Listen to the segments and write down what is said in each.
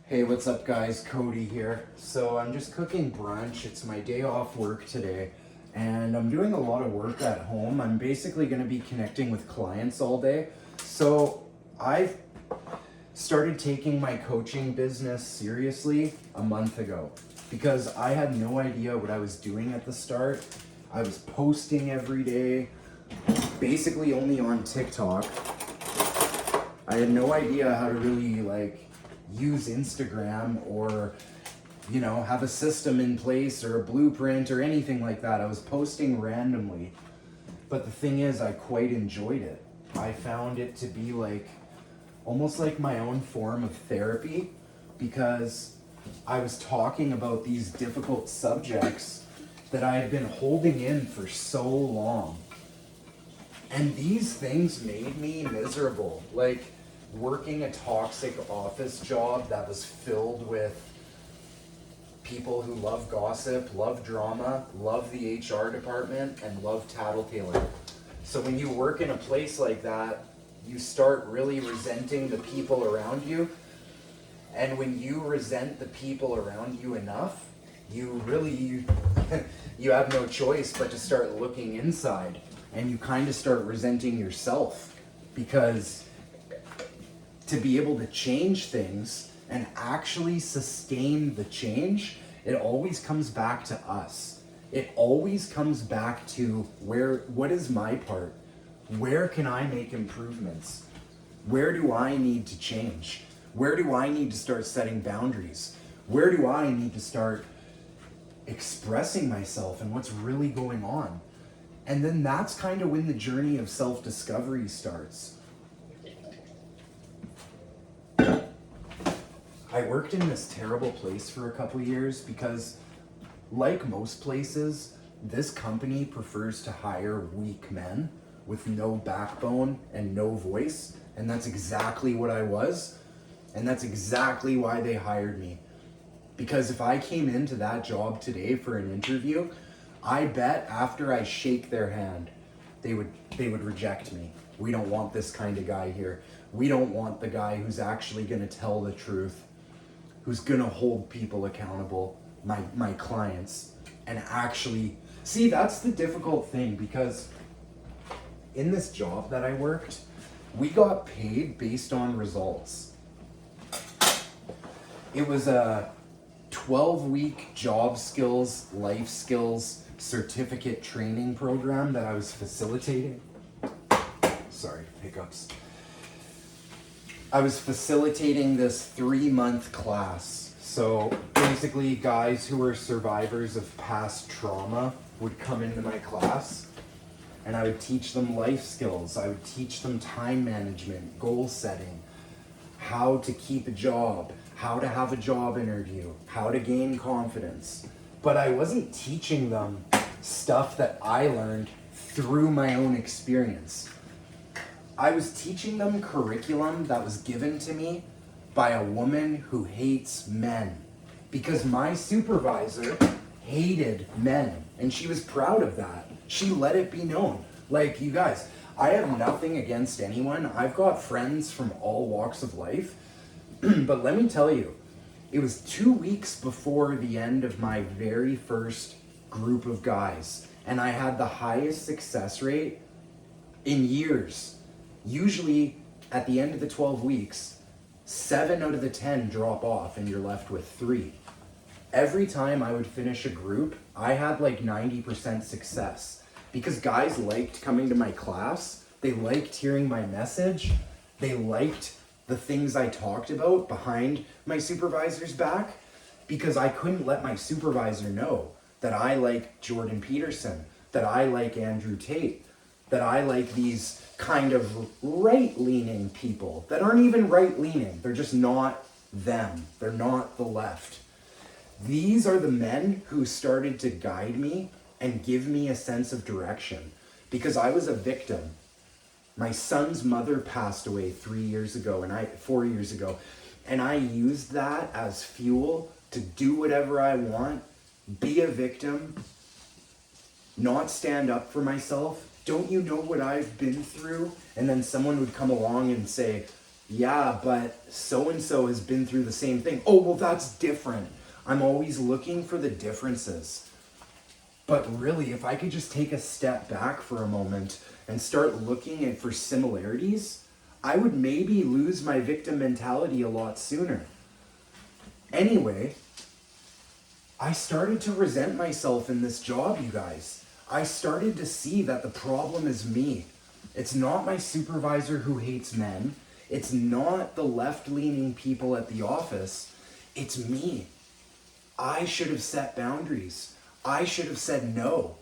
Hey, what's up guys? Cody here. So I'm just cooking brunch. It's my day off work today and I'm doing a lot of work at home. I'm basically going to be connecting with clients all day. So I've started taking my coaching business seriously a month ago because I had no idea what I was doing at the start. I was posting every day, basically only on TikTok. I had no idea how to really use Instagram or have a system in place or a blueprint or anything like that. I was posting randomly. But the thing is, I quite enjoyed it. I found it to be almost like my own form of therapy because I was talking about these difficult subjects that I had been holding in for so long. And these things made me miserable. Working a toxic office job that was filled with people who love gossip, love drama, love the HR department, and love tattletaling. So when you work in a place like that, you start really resenting the people around you. And when you resent the people around you enough, you you have no choice but to start looking inside. And you kind of start resenting yourself because to be able to change things and actually sustain the change, it always comes back to us. It always comes back to what is my part? Where can I make improvements? Where do I need to change? Where do I need to start setting boundaries? Where do I need to start expressing myself and what's really going on? And then that's kind of when the journey of self-discovery starts. I worked in this terrible place for a couple years because, like most places, this company prefers to hire weak men with no backbone and no voice. And that's exactly what I was. And that's exactly why they hired me. Because if I came into that job today for an interview, I bet after I shake their hand, they would reject me. We don't want this kind of guy here. We don't want the guy who's actually going to tell the truth, who's going to hold people accountable, my clients, and actually see. That's the difficult thing, because in this job that I worked, we got paid based on results. It was a 12-week job skills, life skills, certificate training program that I was facilitating. Sorry, hiccups. I was facilitating this 3-month class. So basically, guys who were survivors of past trauma would come into my class and I would teach them life skills. I would teach them time management, goal setting, how to keep a job, how to have a job interview, how to gain confidence. But I wasn't teaching them stuff that I learned through my own experience. I was teaching them curriculum that was given to me by a woman who hates men, because my supervisor hated men and she was proud of that. She let it be known. You guys, I have nothing against anyone. I've got friends from all walks of life. But let me tell you, it was 2 weeks before the end of my very first group of guys, and I had the highest success rate in years. Usually at the end of the 12 weeks, 7 out of the 10 drop off and you're left with 3. Every time I would finish a group, I had 90% success because guys liked coming to my class. They liked hearing my message. They liked the things I talked about behind my supervisor's back, because I couldn't let my supervisor know that I like Jordan Peterson, that I like Andrew Tate, that I like these kind of right-leaning people that aren't even right-leaning. They're just not them. They're not the left. These are the men who started to guide me and give me a sense of direction, because I was a victim. My son's mother passed away 4 years ago, and I used that as fuel to do whatever I want, be a victim, not stand up for myself. Don't you know what I've been through? And then someone would come along and say, Yeah, but so and so has been through the same thing. Oh, well, that's different. I'm always looking for the differences. But really, if I could just take a step back for a moment and start looking at for similarities, I would maybe lose my victim mentality a lot sooner. Anyway, I started to resent myself in this job, you guys. I started to see that the problem is me. It's not my supervisor who hates men. It's not the left-leaning people at the office. It's me. I should have set boundaries. I should have said no.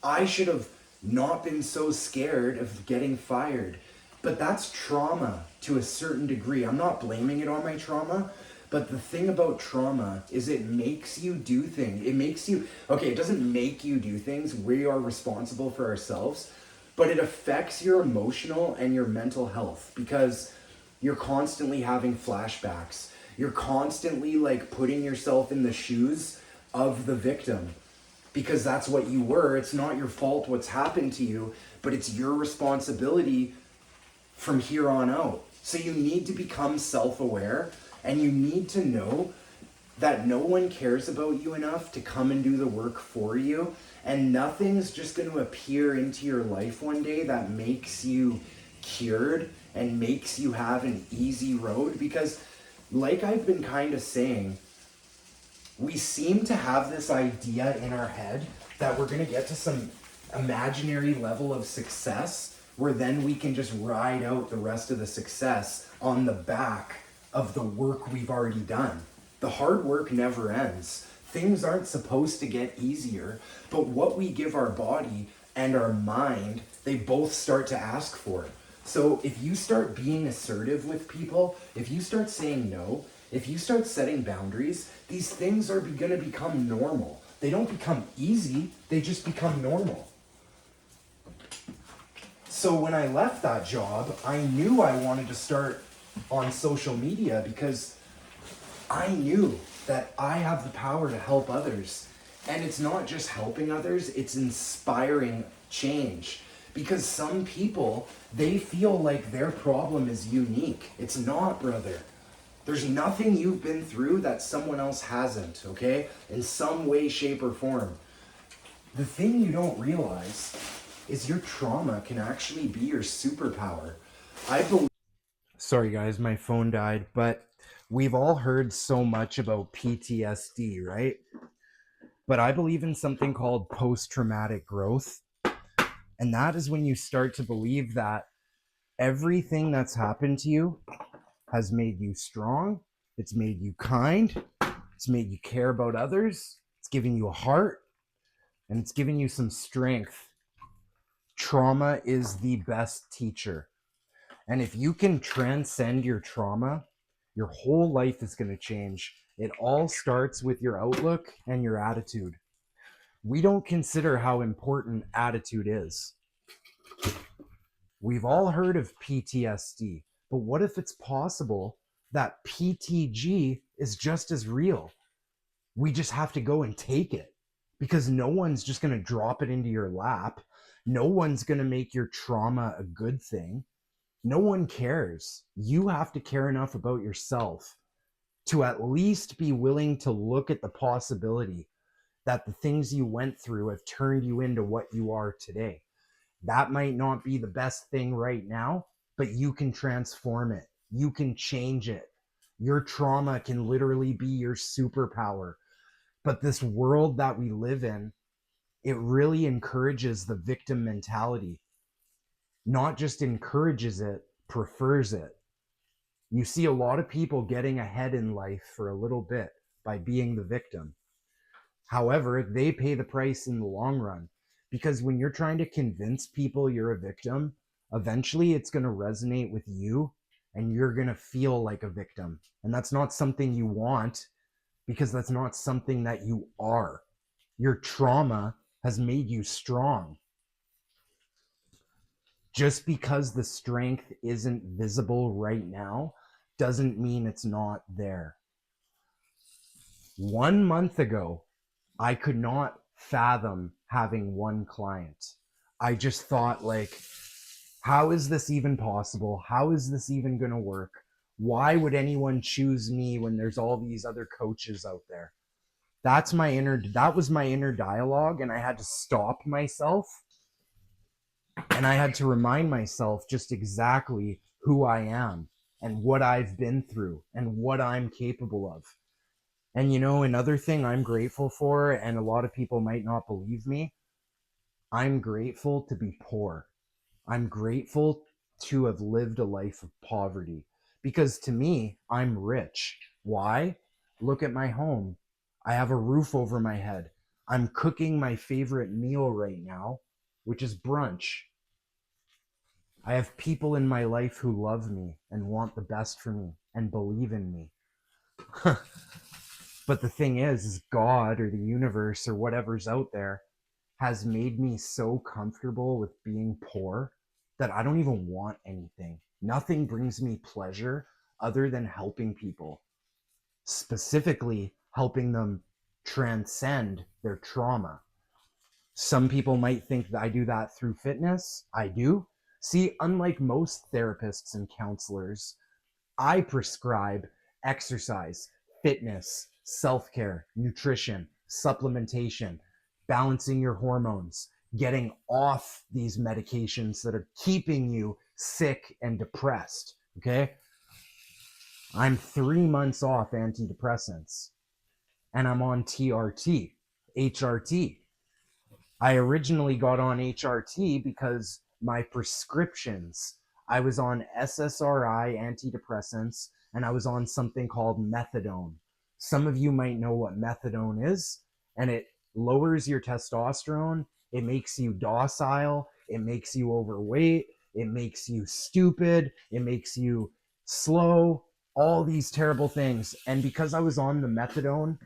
I should have not been so scared of getting fired. But that's trauma to a certain degree. I'm not blaming it on my trauma, but the thing about trauma is it makes you do things. It makes you, okay, it doesn't make you do things. We are responsible for ourselves, but it affects your emotional and your mental health because you're constantly having flashbacks. You're constantly like putting yourself in the shoes of the victim because that's what you were. It's not your fault what's happened to you, but it's your responsibility from here on out. So you need to become self-aware and you need to know that no one cares about you enough to come and do the work for you, and nothing's just going to appear into your life one day that makes you cured and makes you have an easy road. Because like I've been kind of saying, we seem to have this idea in our head that we're going to get to some imaginary level of success where then we can just ride out the rest of the success on the back of the work we've already done. The hard work never ends. Things aren't supposed to get easier, but what we give our body and our mind, they both start to ask for it. So if you start being assertive with people, if you start saying no, if you start setting boundaries, these things are going to become normal. They don't become easy, they just become normal. So when I left that job, I knew I wanted to start on social media because I knew that I have the power to help others. And it's not just helping others, it's inspiring change. Because some people, they feel like their problem is unique. It's not, brother. There's nothing you've been through that someone else hasn't, okay? In some way, shape, or form. The thing you don't realize is your trauma can actually be your superpower. I believe. Sorry, guys, my phone died, but we've all heard so much about PTSD, right? But I believe in something called post-traumatic growth. And that is when you start to believe that everything that's happened to you has made you strong, it's made you kind, it's made you care about others, it's given you a heart, and it's given you some strength. Trauma is the best teacher. And if you can transcend your trauma, your whole life is going to change. It all starts with your outlook and your attitude. We don't consider how important attitude is. We've all heard of PTSD, but what if it's possible that PTG is just as real? We just have to go and take it because no one's just going to drop it into your lap. No one's going to make your trauma a good thing. No one cares. You have to care enough about yourself to at least be willing to look at the possibility that the things you went through have turned you into what you are today. That might not be the best thing right now, but you can transform it. You can change it. Your trauma can literally be your superpower. But this world that we live in, it really encourages the victim mentality. Not just encourages it, prefers it. You see a lot of people getting ahead in life for a little bit by being the victim. However, they pay the price in the long run because when you're trying to convince people you're a victim, eventually it's going to resonate with you and you're going to feel like a victim. And that's not something you want because that's not something that you are. Your trauma has made you strong. Just because the strength isn't visible right now doesn't mean it's not there. 1 month ago, I could not fathom having one client. I just thought, like, how is this even possible? How is this even going to work? Why would anyone choose me when there's all these other coaches out there? That was my inner dialogue, and I had to stop myself, and I had to remind myself just exactly who I am and what I've been through and what I'm capable of. And another thing I'm grateful for, and a lot of people might not believe me, I'm grateful to be poor. I'm grateful to have lived a life of poverty, because to me, I'm rich. Why? Look at my home. I have a roof over my head. I'm cooking my favorite meal right now, which is brunch. I have people in my life who love me and want the best for me and believe in me. But the thing is God or the universe or whatever's out there has made me so comfortable with being poor that I don't even want anything. Nothing brings me pleasure other than helping people, specifically helping them transcend their trauma. Some people might think that I do that through fitness. I do. See, unlike most therapists and counselors, I prescribe exercise, fitness, self care, nutrition, supplementation, balancing your hormones, getting off these medications that are keeping you sick and depressed. Okay. I'm 3 months off antidepressants, and I'm on TRT, HRT. I originally got on HRT because my prescriptions, I was on SSRI antidepressants, and I was on something called methadone. Some of you might know what methadone is, and it lowers your testosterone. It makes you docile. It makes you overweight. It makes you stupid. It makes you slow. All these terrible things. And because I was on the methadone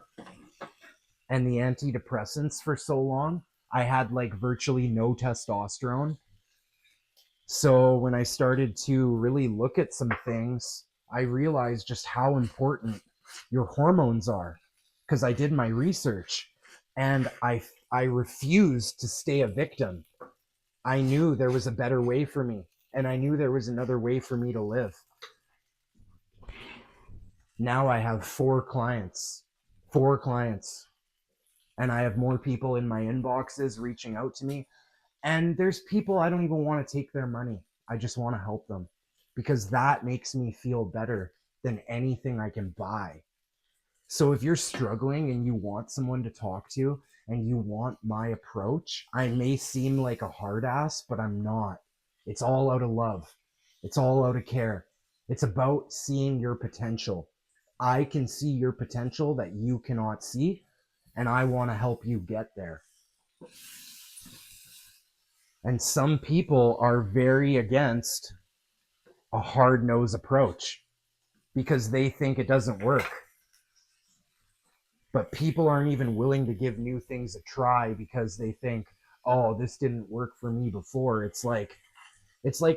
and the antidepressants for so long, I had like virtually no testosterone. So when I started to really look at some things, I realized just how important your hormones are, because I did my research, and I refused to stay a victim. I knew there was a better way for me, and I knew there was another way for me to live. Now I have four clients, and I have more people in my inboxes reaching out to me. And there's people I don't even want to take their money. I just want to help them, because that makes me feel better than anything I can buy. So if you're struggling and you want someone to talk to and you want my approach, I may seem like a hard ass, but I'm not. It's all out of love. It's all out of care. It's about seeing your potential. I can see your potential that you cannot see, and I want to help you get there. And some people are very against a hard nosed approach because they think it doesn't work. But people aren't even willing to give new things a try because they think, oh, this didn't work for me before. It's like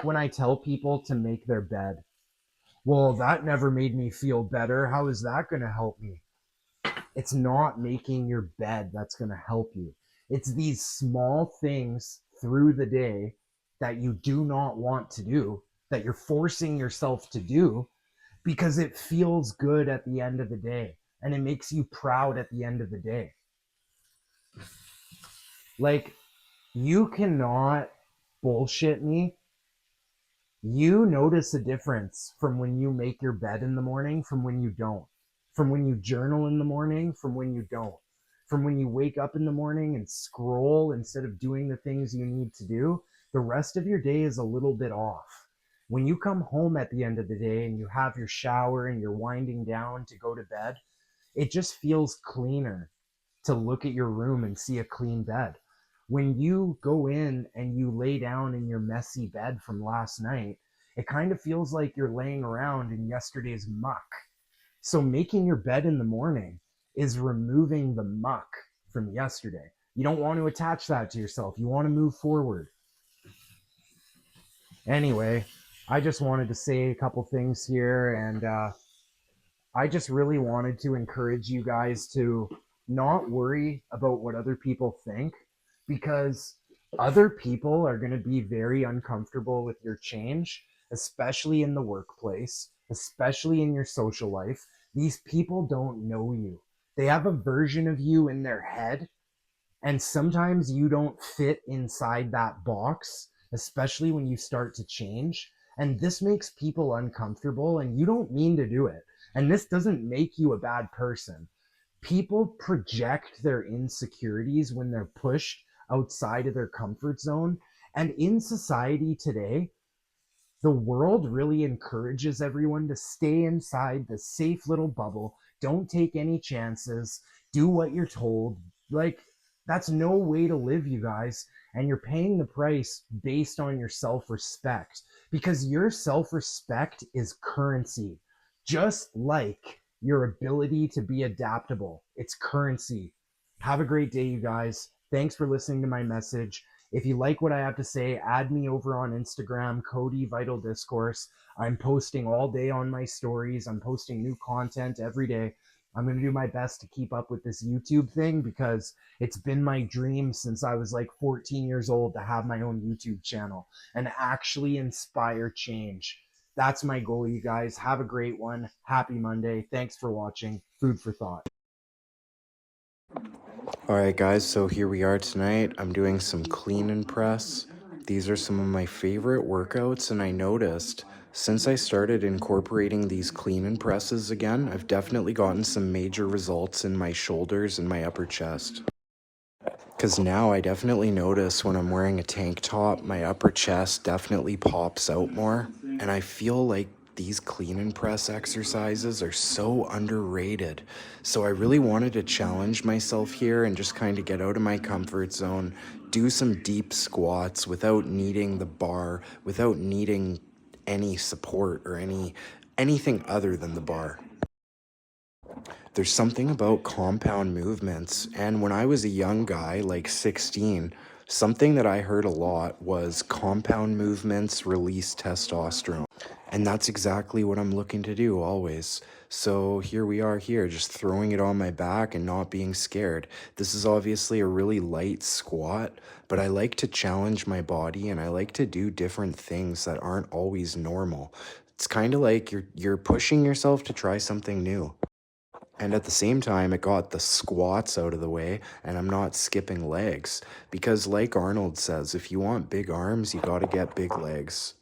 when I tell people to make their bed. Well, that never made me feel better. How is that going to help me? It's not making your bed that's going to help you. It's these small things through the day that you do not want to do, that you're forcing yourself to do because it feels good at the end of the day and it makes you proud at the end of the day. Like, you cannot bullshit me. You notice a difference from when you make your bed in the morning from when you don't, from when you journal in the morning from when you don't, from when you wake up in the morning and scroll instead of doing the things you need to do. The rest of your day is a little bit off. When you come home at the end of the day and you have your shower and you're winding down to go to bed, it just feels cleaner to look at your room and see a clean bed. When you go in and you lay down in your messy bed from last night, it kind of feels like you're laying around in yesterday's muck. So making your bed in the morning is removing the muck from yesterday. You don't want to attach that to yourself. You want to move forward. Anyway, I just wanted to say a couple things here, and I just really wanted to encourage you guys to not worry about what other people think, because other people are going to be very uncomfortable with your change, especially in the workplace, especially in your social life, these people don't know you. They have a version of you in their head, and sometimes you don't fit inside that box, especially when you start to change. And this makes people uncomfortable, and you don't mean to do it. And this doesn't make you a bad person. People project their insecurities when they're pushed outside of their comfort zone. And in society today, the world really encourages everyone to stay inside the safe little bubble. Don't take any chances. Do what you're told. Like, that's no way to live, you guys. And you're paying the price based on your self respect, because your self respect is currency, just like your ability to be adaptable. It's currency. Have a great day, you guys. Thanks for listening to my message. If you like what I have to say, add me over on Instagram, Cody Vital Discourse. I'm posting all day on my stories. I'm posting new content every day. I'm going to do my best to keep up with this YouTube thing, because it's been my dream since I was like 14 years old to have my own YouTube channel and actually inspire change. That's my goal, you guys. Have a great one. Happy Monday. Thanks for watching. Food for thought. Alright guys, so here we are tonight. I'm doing some clean and press. These are some of my favorite workouts, and I noticed since I started incorporating these clean and presses again, I've definitely gotten some major results in my shoulders and my upper chest. Because now I definitely notice when I'm wearing a tank top, my upper chest definitely pops out more, and I feel like these clean and press exercises are so underrated. So I really wanted to challenge myself here and just kind of get out of my comfort zone, do some deep squats without needing the bar, without needing any support or anything other than the bar. There's something about compound movements, and when I was a young guy, like 16, something that I heard a lot was compound movements release testosterone. And that's exactly what I'm looking to do always. So here we are here, just throwing it on my back and not being scared. This is obviously a really light squat, but I like to challenge my body, and I like to do different things that aren't always normal. It's kind of like you're pushing yourself to try something new. And at the same time, it got the squats out of the way, and I'm not skipping legs. Because like Arnold says, if you want big arms, you gotta get big legs.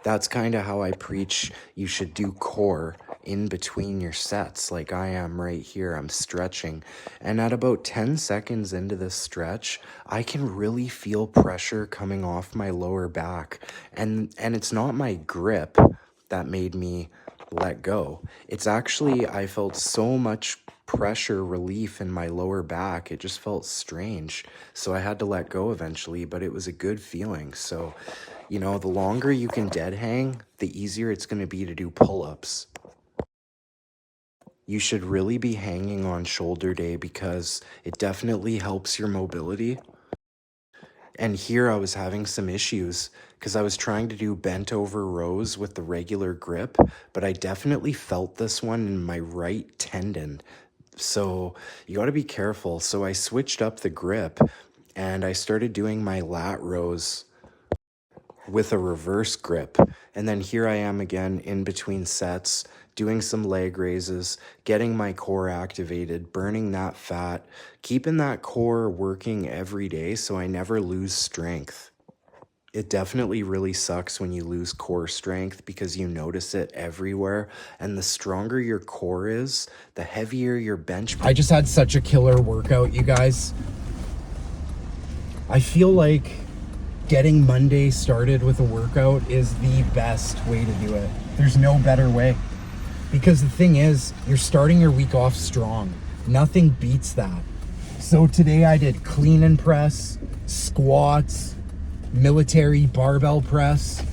That's kind of how I preach you should do core in between your sets, like I am right here. I'm stretching, and at about 10 seconds into this stretch, I can really feel pressure coming off my lower back. And it's not my grip that made me let go. It's actually, I felt so much pressure relief in my lower back. It just felt strange. So I had to let go eventually, but it was a good feeling. So, you know, the longer you can dead hang, the easier it's going to be to do pull-ups. You should really be hanging on shoulder day because it definitely helps your mobility. And here I was having some issues because I was trying to do bent over rows with the regular grip, but I definitely felt this one in my right tendon. So you got to be careful. So I switched up the grip and I started doing my lat rows with a reverse grip. And then here I am again in between sets, doing some leg raises, getting my core activated, burning that fat, keeping that core working every day so I never lose strength. It definitely really sucks when you lose core strength because you notice it everywhere, and the stronger your core is, the heavier your bench. I just had such a killer workout, you guys. I feel like getting Monday started with a workout is the best way to do it. There's no better way. Because the thing is, you're starting your week off strong. Nothing beats that. So today I did clean and press, squats, military barbell press,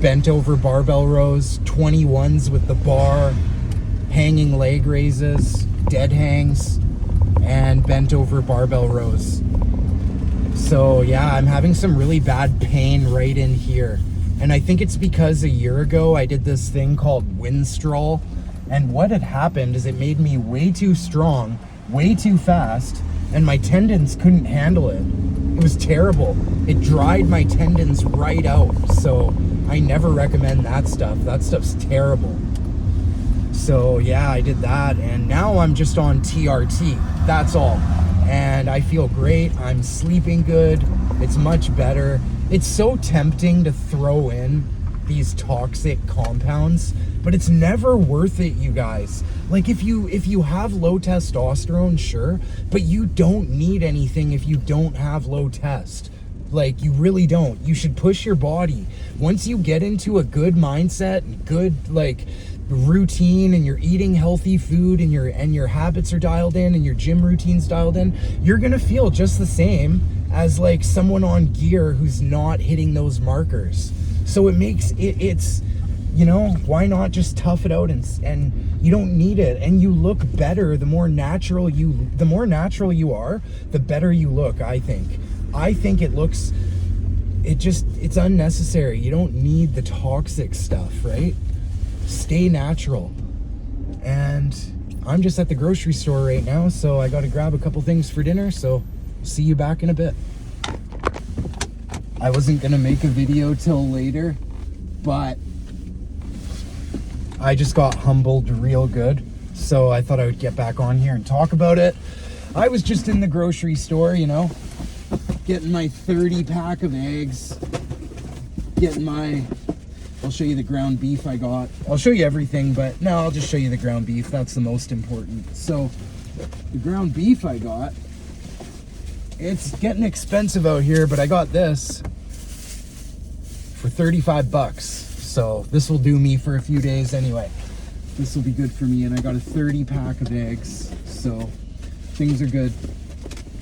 bent over barbell rows, 21s with the bar, hanging leg raises, dead hangs, and bent over barbell rows. So yeah, I'm having some really bad pain right in here. And I think it's because a year ago I did this thing called Winstrol, and what had happened is it made me way too strong, way too fast, and my tendons couldn't handle it. It was terrible. It dried my tendons right out. So I never recommend that stuff. That stuff's terrible. So yeah, I did that, and now I'm just on TRT. That's all. And I feel great. I'm sleeping good. It's much better. It's so tempting to throw in these toxic compounds, but it's never worth it, you guys. Like if you have low testosterone, sure, but you don't need anything if you don't have low test. Like, you really don't. You should push your body. Once you get into a good mindset, good like routine, and you're eating healthy food, and your habits are dialed in, and your gym routine's dialed in, you're gonna feel just the same as like someone on gear who's not hitting those markers. So it makes it's, you know, why not just tough it out, and you don't need it, and you look better. The more natural you are, the better you look. I think it's unnecessary. You don't need the toxic stuff, right? Stay natural. And I'm just at the grocery store right now, so I got to grab a couple things for dinner, so see you back in a bit. I wasn't gonna make a video till later, but I just got humbled real good, so I thought I would get back on here and talk about it. I was just in the grocery store, you know, getting my 30 pack of eggs, I'll show you the ground beef I got. I'll show you everything, but no, I'll just show you the ground beef. That's the most important. So the ground beef I got, it's getting expensive out here, but I got this for 35 bucks. So this will do me for a few days anyway. This will be good for me, and I got a 30 pack of eggs, so things are good.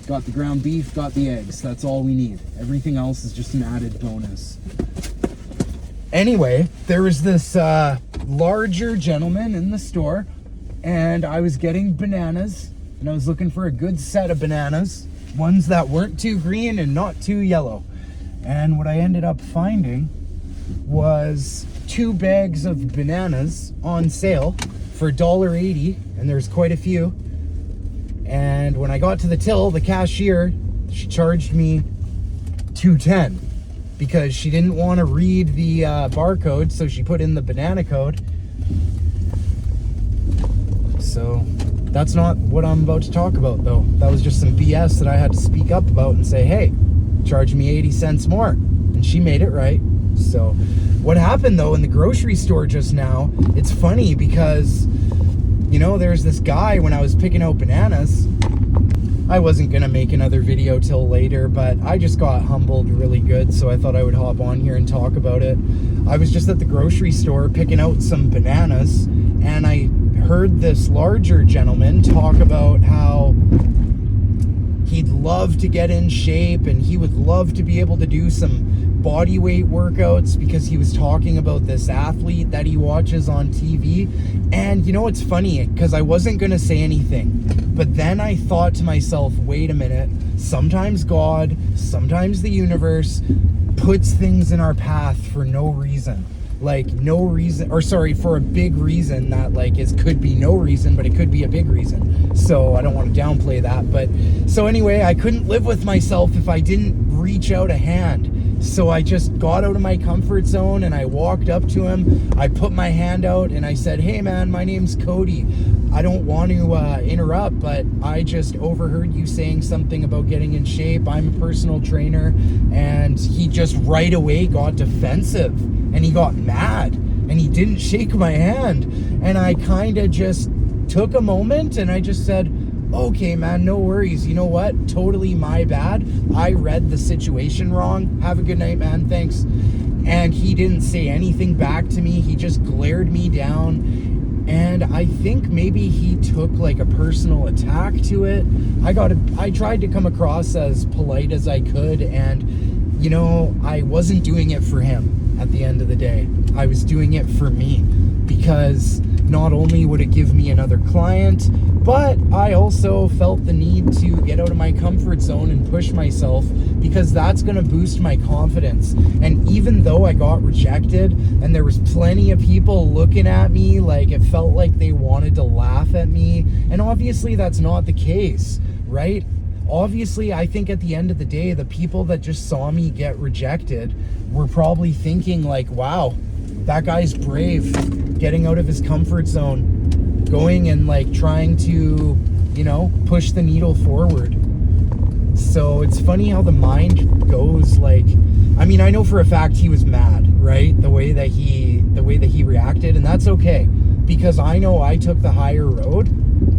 Got the ground beef, got the eggs. That's all we need. Everything else is just an added bonus. Anyway, there was this larger gentleman in the store, and I was getting bananas, and I was looking for a good set of bananas, ones that weren't too green and not too yellow. And what I ended up finding was 2 bags of bananas on sale for $1.80, and there's quite a few. And when I got to the till, the cashier, she charged me $2.10 because she didn't want to read the barcode, so she put in the banana code. So that's not what I'm about to talk about, though. That was just some BS that I had to speak up about and say, hey, charge me 80 cents more. And she made it right. So what happened, though, in the grocery store just now, it's funny because, you know, there's this guy when I was picking out bananas. I wasn't going to make another video till later, but I just got humbled really good, so I thought I would hop on here and talk about it. I was just at the grocery store picking out some bananas, and I heard this larger gentleman talk about how he'd love to get in shape and he would love to be able to do some body weight workouts because he was talking about this athlete that he watches on TV. And you know, it's funny because I wasn't going to say anything, but then I thought to myself, wait a minute, sometimes God, sometimes the universe puts things in our path for no reason. Like no reason, or sorry, for a big reason that like could be no reason, but it could be a big reason. So I don't want to downplay that. But so anyway, I couldn't live with myself if I didn't reach out a hand. So I just got out of my comfort zone and I walked up to him. I put my hand out and I said, hey man, my name's Cody. I don't want to interrupt, but I just overheard you saying something about getting in shape. I'm a personal trainer. And he just right away got defensive and he got mad and he didn't shake my hand. And I kind of just took a moment and I just said, okay, man, no worries. You know what? Totally my bad. I read the situation wrong. Have a good night, man. Thanks. And he didn't say anything back to me. He just glared me down. And I think maybe he took like a personal attack to it. I tried to come across as polite as I could. And, you know, I wasn't doing it for him at the end of the day. I was doing it for me because not only would it give me another client, but I also felt the need to get out of my comfort zone and push myself because that's going to boost my confidence. And even though I got rejected and there was plenty of people looking at me like it felt like they wanted to laugh at me, and obviously that's not the case, right? obviously, I think at the end of the day, the people that just saw me get rejected were probably thinking like, wow, that guy's brave, getting out of his comfort zone, going and like trying to, you know, push the needle forward. So it's funny how the mind goes. Like, I mean, I know for a fact he was mad, right? The way that he reacted, and that's okay, because I know I took the higher road,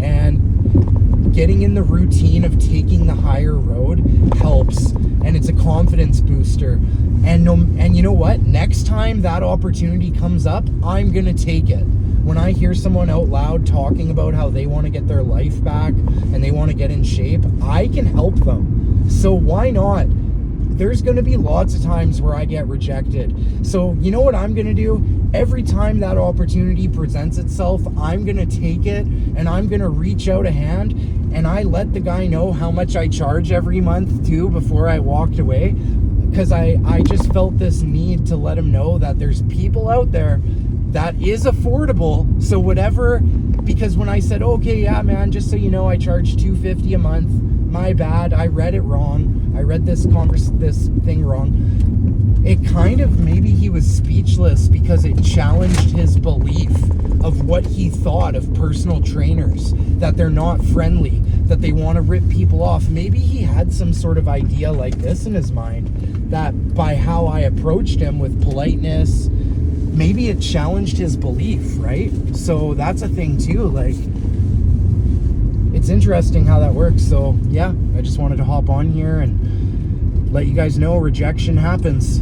and getting in the routine of taking the higher road helps, and it's a confidence booster. And you know what? Next time that opportunity comes up, I'm gonna take it. When I hear someone out loud talking about how they want to get their life back and they want to get in shape, I can help them. So why not? There's going to be lots of times where I get rejected. So you know what I'm going to do? Every time that opportunity presents itself, I'm going to take it, and I'm going to reach out a hand, and I let the guy know how much I charge every month too before I walked away, because I just felt this need to let him know that there's people out there that is affordable. So whatever, because when I said, okay, yeah, man, just so you know, I charge $250 a month. My bad, I read it wrong. I read this thing wrong. It kind of, maybe he was speechless because it challenged his belief of what he thought of personal trainers, that they're not friendly, that they want to rip people off. Maybe he had some sort of idea like this in his mind, that by how I approached him with politeness, maybe it challenged his belief, right? So that's a thing too. Like, it's interesting how that works. So yeah, I just wanted to hop on here and let you guys know rejection happens.